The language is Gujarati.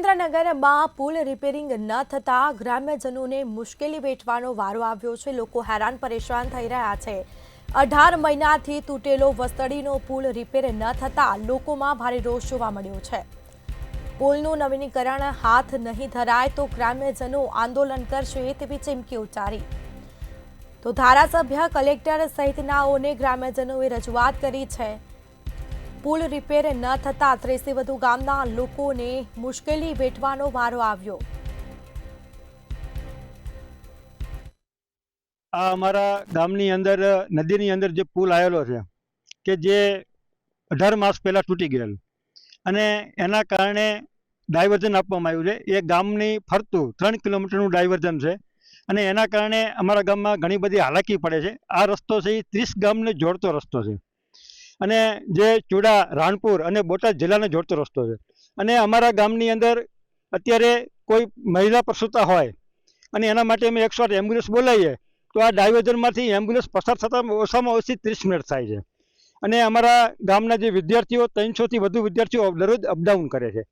સુરેન્દ્રનગરમાં પુલ રિપેરિંગ ન થતા ગ્રામ્યજનોને મુશ્કેલી વેઠવાનો વારો આવ્યો છે। લોકો હેરાન પરેશાન થઈ રહ્યા છે। 18 મહિનાથી તૂટેલો વસ્તડીનો પુલ રિપેર ન થતા લોકોમાં ભારે રોષ જોવા મળ્યો છે। પુલનું નવીનીકરણ હાથ નહીં ધરાય તો ગ્રામ્યજનો આંદોલન કરશે તેવી ચીમકી ઉચ્ચારી। તો ધારાસભ્ય કલેક્ટર સહિતનાઓને ગ્રામ્યજનોએ રજૂઆત કરી છે। પુલ રિપેર ન થતા 30 થી વધુ ગામના લોકોને મુશ્કેલી વેઠવાનો વારો આવ્યો। આ અમારા ગામની અંદર નદીની અંદર જે પુલ આવેલો છે કે જે 18 માસ પહેલા તૂટી ગયેલ અને એના કારણે ડાયવર્ઝન આપવામાં આવ્યું છે। એ ગામની ફરતું 3 કિલોમીટરનું ડાયવર્ઝન છે અને એના કારણે અમારા ગામમાં ઘણી બધી હાલાકી પડે છે। આ રસ્તો છે એ 30 ગામને જોડતો રસ્તો છે અને જે ચુડા, રાણપુર અને બોટાદ જિલ્લાને જોડતો રસ્તો છે અને અમારા ગામની અંદર અત્યારે કોઈ મહિલા પ્રસૂતા હોય અને એના માટે અમે 108 એમ્બ્યુલન્સ બોલાવીએ તો આ ડાયવર્ઝનમાંથી એમ્બ્યુલન્સ પસાર થતાં ઓછામાં ઓછી 30 મિનિટ થાય છે અને અમારા ગામના જે વિદ્યાર્થીઓ 300 થી વધુ વિદ્યાર્થીઓ દરરોજ અપડાઉન કરે છે।